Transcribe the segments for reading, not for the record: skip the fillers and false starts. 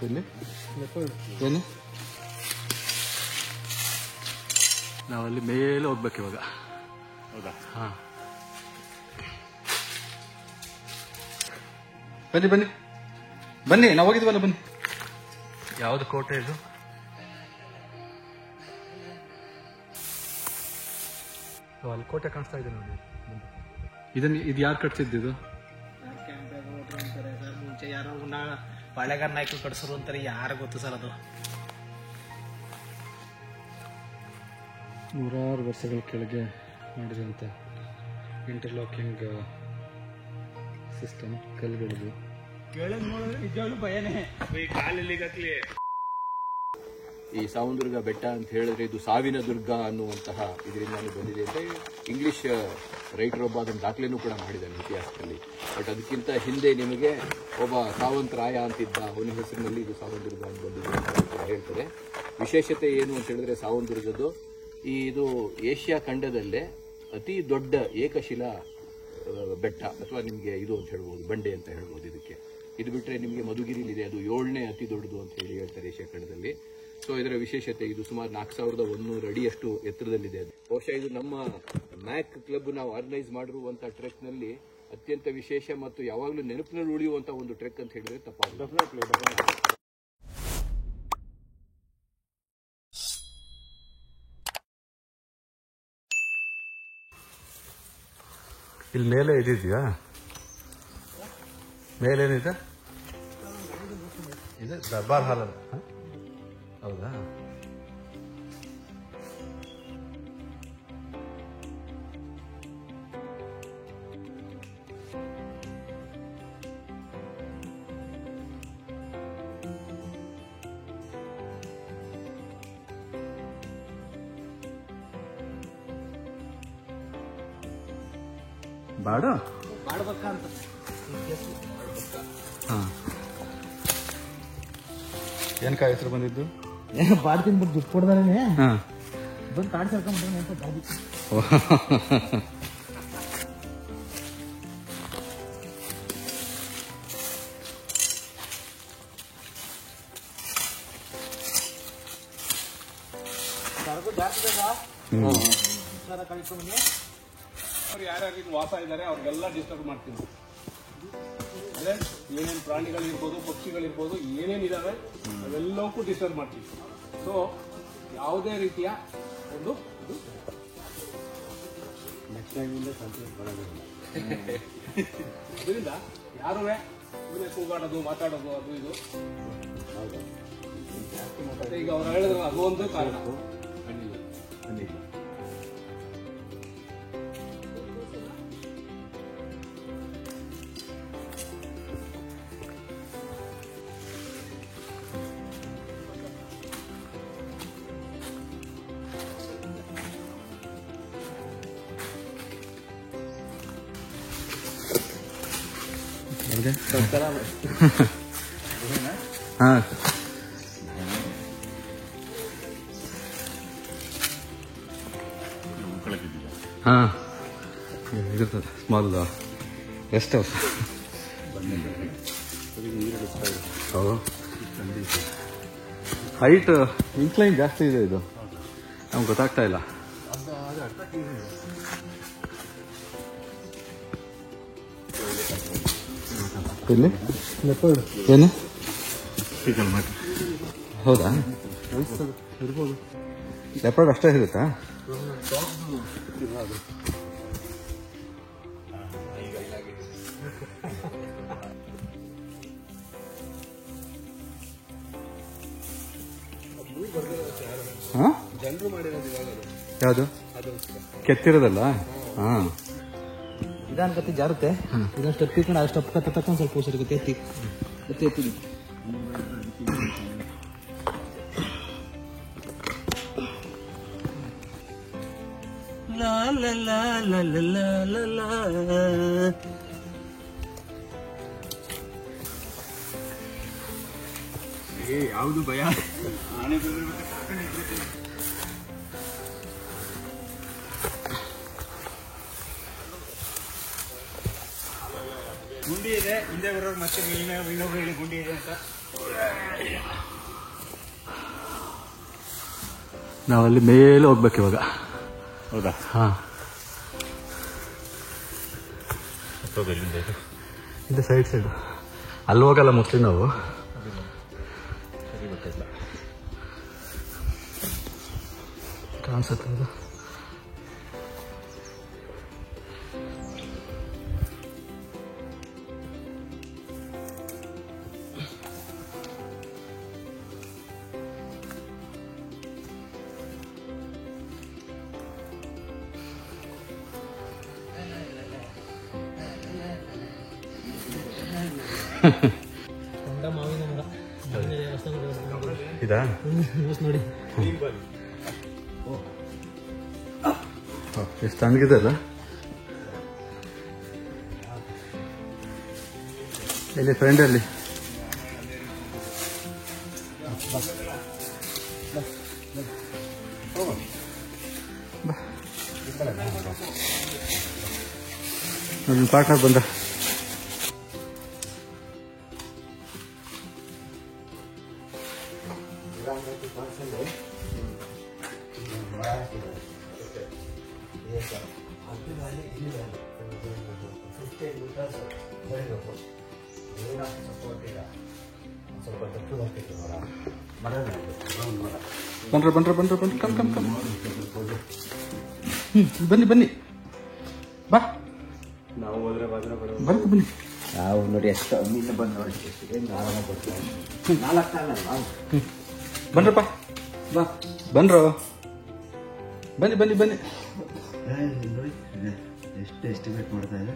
ಬನ್ನಿ ಬನ್ನಿ, ನಾವಲ್ಲಿ ಮೇಲೆ ಹೋಗ್ಬೇಕು ಇವಾಗ. ಹೌದಾ? ಹಾಂ, ಬನ್ನಿ ಬನ್ನಿ ಬನ್ನಿ, ನಾವು ಹೋಗಿದ್ವಲ್ಲ ಬನ್ನಿ. ಯಾವುದು ಕೋಟೆ ಇದು? ಅಲ್ಲಿ ಕೋಟೆ ಕಾಣಿಸ್ತಾ ಇದೆ ನೋಡಿ. ಇದು ಯಾರು ಕಟ್ಸಿದ್ದು? ಮುಂಚೆ ಯಾರೋ ಬಾಳೆಗಾರ ನಾಯಕರು ಕಟ್ಸರು ಅಂತಾರೆ, ಯಾರು ಗೊತ್ತು ಸರ್ ಅದು. ನೂರಾರು ವರ್ಷಗಳ ಕೆಳಗೆ ಮಾಡಿದಂಥ ಇಂಟರ್ಲಾಕಿಂಗ್ ಸಿಸ್ಟಮ್ ಕಲ್ಲುಗಳಿದು. ಕೆಳಗೆ ನೋಡಿದ್ರೆ ನಿಜವಾಗ್ಲೂ ಭಯನೇ. ಈ ಸಾವಂದುರ್ಗ ಬೆಟ್ಟ ಅಂತ ಹೇಳಿದ್ರೆ ಇದು ಸಾವಿನ ದುರ್ಗ ಅನ್ನುವಂತಹ ಇದರಿಂದಾನು ಬಂದಿದೆ ಅಂತ ಇಂಗ್ಲಿಷ್ ರೈಟರ್ ಒಬ್ಬ ಅದನ್ನು ದಾಖಲೆನೂ ಕೂಡ ಮಾಡಿದ್ದಾನೆ ಇತಿಹಾಸದಲ್ಲಿ. ಬಟ್ ಅದಕ್ಕಿಂತ ಹಿಂದೆ ನಿಮಗೆ ಒಬ್ಬ ಸಾವಂತರಾಯ ಅಂತಿದ್ದ, ಅವನ ಹೆಸರಿನಲ್ಲಿ ಇದು ಸಾವಂದುರ್ಗ ಅಂತ ಬಂದಿದೆ ಅಂತ ಹೇಳ್ತಾರೆ. ವಿಶೇಷತೆ ಏನು ಅಂತ ಹೇಳಿದ್ರೆ ಸಾವಂದುರ್ಗದ್ದು ಇದು ಏಷ್ಯಾ ಖಂಡದಲ್ಲೇ ಅತಿ ದೊಡ್ಡ ಏಕಶಿಲಾ ಬೆಟ್ಟ ಅಥವಾ ನಿಮಗೆ ಇದು ಅಂತ ಹೇಳ್ಬೋದು, ಬಂಡೆ ಅಂತ ಹೇಳ್ಬೋದು ಇದಕ್ಕೆ. ಇದು ಬಿಟ್ಟರೆ ನಿಮಗೆ ಮಧುಗಿರಿಲಿದೆ, ಅದು 7ನೇ ಅತಿ ದೊಡ್ಡದು ಅಂತ ಹೇಳಿ ಹೇಳ್ತಾರೆ ಏಷ್ಯಾ ಖಂಡದಲ್ಲಿ. ಸೊ ಇದರ ವಿಶೇಷತೆ ಇದು ಸುಮಾರು 4100 ಅಡಿಯಷ್ಟು ಎತ್ತರದಲ್ಲಿದೆ. ಬಹುಶಃ ಇದು ನಮ್ಮ ಮ್ಯಾಕ್ ಕ್ಲಬ್ ನಾವು ಆರ್ಗನೈಸ್ ಮಾಡಿರುವಂತಹ ಟ್ರೆಕ್ ನಲ್ಲಿ ಅತ್ಯಂತ ವಿಶೇಷ ಮತ್ತು ಯಾವಾಗಲೂ ನೆನಪಿನಲ್ಲಿ ಉಳಿಯುವಂತಹ ಒಂದು ಟ್ರೆಕ್ ಅಂತ ಹೇಳಿದ್ರೆ ತಪ್ಪಾಗುತ್ತೆ. ಇಲ್ಲಿ ಮೇಲೆ ಇದೆಯಾ? ಮೇಲೇನಿದೆ? ಇದು ದರ್ಬಾರ್ ಹಾಲ್ ಅಲ್ಲ? ಹೌದಾ? ಬಾಡ ಬಾಡ್ಬೇಕಂತ. ಹಾಂ, ಏನಕ್ಕ ಹೆಸರು ಬಂದಿದ್ದು? ಬಾಡ್ತೀನಿ ಬಿಟ್ಟು ದುಡ್ಡು ಕೊಡ್ದಾನೆ ಹಾಂ, ಬಂದು ಕಾಡು ಸರ್ಕೊಂಡ್ಬಿಟ್ಟಾನೆ ಅಂತ ಗಾಡಿ. ಸರ್ಗು ಜಾಸ್ತಿ ಬೇಕಾ ಸರ ಕಳ್ಕೊಂಬನ್ನಿ. ಅವ್ರು ಯಾರ್ಯಾರಿಗೆ ವಾಸ ಇದ್ದಾರೆ ಅವ್ರಿಗೆಲ್ಲ ಡಿಸ್ಟರ್ಬ್ ಮಾಡ್ತೀನಿ. ಅಂದ್ರೆ ಏನೇನು ಪ್ರಾಣಿಗಳಿರ್ಬೋದು, ಪಕ್ಷಿಗಳಿರ್ಬೋದು, ಏನೇನಿದಾವೆ ಅವೆಲ್ಲವಕ್ಕೂ ಡಿಸ್ಟರ್ಬ್ ಮಾಡ್ತೀವಿ. ಸೊ ಯಾವುದೇ ರೀತಿಯ ಒಂದು ಅದರಿಂದ ಯಾರೂ ಕೂಗಾಡೋದು, ಮಾತಾಡೋದು, ಅದು ಇದು ಮತ್ತೆ ಈಗ ಅವ್ರು ಹೇಳಿದ್ರೆ ಅದು ಒಂದು ಕಾರಣ. ಹಾಂ, ಹಾಂ, ಇದಿರ್ತದೆ ಸ್ಮಾಲ್ ರೆಸ್ಟ್ ಹೌಸ್. ಹೌದು, ಹೈಟ್ ಇನ್ಕ್ಲೈನ್ ಜಾಸ್ತಿ ಇದೆ, ಇದು ನಮ್ಗೆ ಗೊತ್ತಾಗ್ತಾ ಇಲ್ಲ. ಇಲ್ಲಿ ಏನು? ಹೌದಾ? ಇರ್ಬೋದು. ಲೆಪರ್ಡ್ ಅಷ್ಟೇ ಸಿಗುತ್ತಾ? ಹಾಂ, ಯಾವುದು ಕೆತ್ತಿರೋದಲ್ಲ? ಹಾಂ, ನಿಧಾನ ಕತ್ತಿ ಜಾರುತ್ತೆ. ಇದೊಂದು ಸ್ಟೆಪ್ ಇಟ್ಕೊಂಡು ಆ ಸ್ಟೆಪ್ ತಕ್ಕೊಂಡು ಸ್ವಲ್ಪ ಹುಷಾರಿಗೆ ಎತ್ತಿ ಎತ್ತಿ ಎತ್ತಿ. ಲಾ ಲಾ ಲಾ ಲಾ ಲಾ ಲಾ ಲಾ. ಯಾವುದು ಭಯ? ಗುಂಡಿ ಗುಂಡಿ ಇದೆ, ಹಿಂದೆ ಬರೋರು ಮತ್ತೆ ಇನ್ನೊಬ್ರು ಹೇಳಿ ಗುಂಡಿ ಇದೆ ಅಂತ. ನಾವಲ್ಲಿ ಮೇಲೆ ಹೋಗ್ಬೇಕು ಇವಾಗ. ಹೌದಾ? ಹಾಂ, ಇದು ಸೈಡ್ ಅಲ್ಲಿ ಹೋಗಲ್ಲ ಮೋಸ್ಟ್ಲಿ ನಾವು. ಕಾಣಿಸುತ್ತೆ ಅದು. ಮಾವಿನ ಮರ ಇದಾ ನೋಡಿ, ಎಷ್ಟು ತಣ್ಣಗಿದೆ ಅಲ್ಲ. ಇಲ್ಲಿ ಫ್ರೆಂಡಲ್ಲಿ ನನ್ನ ಪಾರ್ಟ್ನರ್ ಬಂದ. ಬನ್ರಿ ಕಮ್ ಬನ್ನಿ ಬಾ. ನಾವು ಹೋದ್ರೆ ಬನ್ನಿ. ನಾವು ನೋಡಿ ಎಷ್ಟು ಮೀನು ಬಂದು ನೋಡಿ ಏನು ಆರಾಮಾಗಿ ಬರ್ತೀವಿ. 4 ಕಾಲ ಬನ್ರಪ್ಪ, ಬಾ ಬನ್ರೋ, ಬನ್ನಿ ನೋಡಿ ಎಷ್ಟು ಎಸ್ಟಿಮೇಟ್ ಮಾಡ್ತಾ ಇದೆ.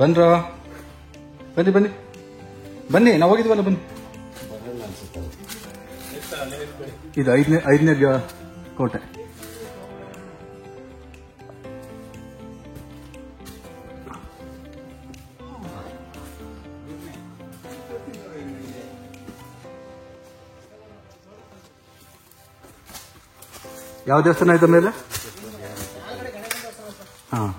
ಬನ್ರೋ, ಬನ್ನಿ ನಾವು ಹೋಗಿದ್ವಲ್ಲ, ಬನ್ನಿ. ಬರಲ್ಲ ಅನ್ಸುತ್ತೆ. ಇದು ಐದನೇ ಕೋಟೆ. ಯಾವ ದೇವಸ್ಥಾನ ಇದೆ ಮೇಲೆ? ಹಾಂ,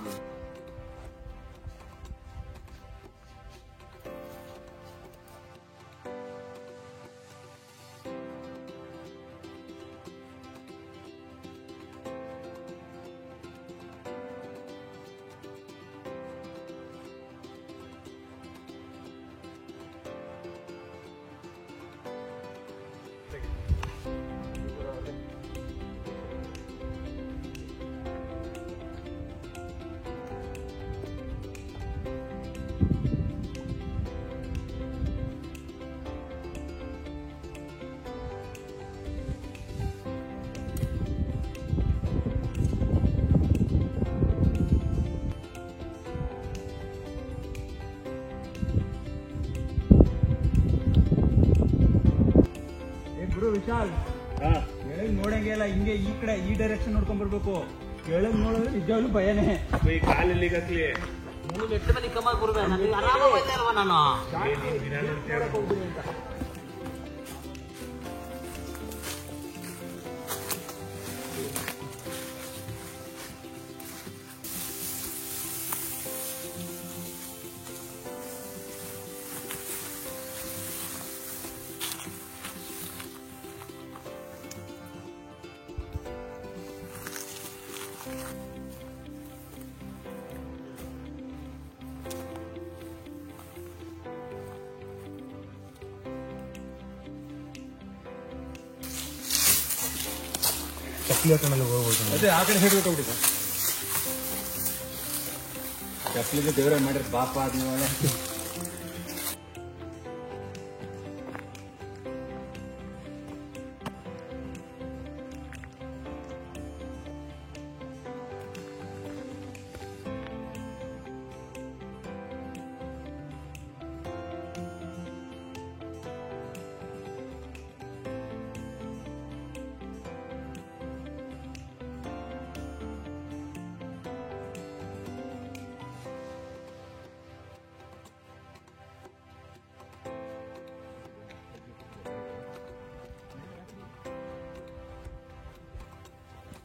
ವಿಶಾಲ್ ಕೆಳಗ್ ನೋಡಂಗೆ ಇಲ್ಲ, ಹಿಂಗೆ ಈ ಕಡೆ ಈ ಡೈರೆಕ್ಷನ್ ನೋಡ್ಕೊಂಡ್ ಬರ್ಬೇಕು. ಕೆಳಗ್ ನೋಡಿದ್ರೆ ನಿಜವಾಗ್ಲೂ ಭಯನೇ. ಈ ಕಾಲಲ್ಲಿ ಹಾಕ್ಲಿ ಚಪ್ಪಲಿ ಹಾಕೊಂಡೆಲ್ಲ ಹೋಗ್ಬೋದು. ಅದೇ ಆ ಕಡೆ ಸೈಡ್ ಹೋಗ್ಬಿಟ್ಟಿದೆ. ಚಪ್ಪಲಿಗೆ ದೇವರೇ ಮಾಡಿರ್ ಬಾಪ ಆದ್ಮೇಲೆ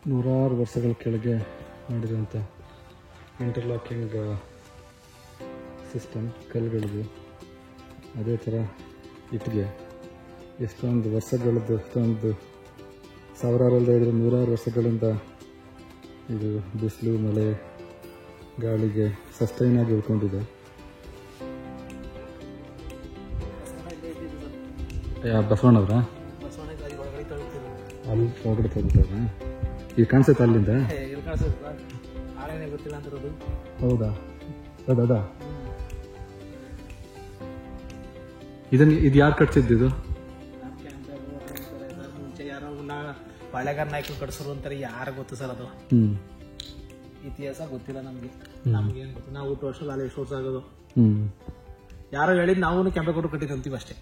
ನೂರಾರು ವರ್ಷಗಳ ಕೆಳಗೆ ಮಾಡಿರುವಂಥ ಇಂಟರ್ಲಾಕಿಂಗ್ ಸಿಸ್ಟಮ್ ಕಲ್ಲುಗಳಿದೆ. ಅದೇ ಥರ ಇಟ್ಟಿಗೆ ಎಷ್ಟೊಂದು ವರ್ಷಗಳದ್ದು, ಎಷ್ಟೊಂದು ಸಾವಿರಾರು ಅಲ್ಲದೆ ಇದ್ರೆ ನೂರಾರು ವರ್ಷಗಳಿಂದ ಇದು ಬಿಸಿಲು ಮಳೆ ಗಾಳಿಗೆ ಸಸ್ಟೈನ್ ಆಗಿ ಉಳ್ಕೊಂಡಿದೆ. ಬಸವಣ್ಣವ್ರ ಅಲ್ಲಿ ಒಳಗಡೆ ತಗೋತಾರ ಈಗ ಕಾಣಿಸುತ್ತೆ ಅಲ್ಲಿಂದ. ಗೊತ್ತಿಲ್ಲ ಅಂತಿರೋದು. ಹೌದಾ? ಅದಾ ಇದು ಯಾರು ಕಟ್ಸಿದ್ದು? ಮುಂಚೆ ಯಾರೋ ಬಾಳೆಗಾರ ನಾಯಕರು ಕಟ್ಸರು ಅಂತಾರೆ, ಯಾರು ಗೊತ್ತು ಸರ್ ಅದು ಇತಿಹಾಸ ಗೊತ್ತಿಲ್ಲ ನಮ್ಗೆ. ನಮ್ಗೇನು ಗೊತ್ತು, ನಾವು 8 ವರ್ಷ ಅಲ್ಲಿ ಎಷ್ಟು ವರ್ಷ ಆಗೋದು. ಯಾರೋ ಹೇಳಿದ್ ನಾವು ಕೆಂಪೇಗೌಡರು ಕಟ್ಟಿದಂತೀವಿ ಅಷ್ಟೇ.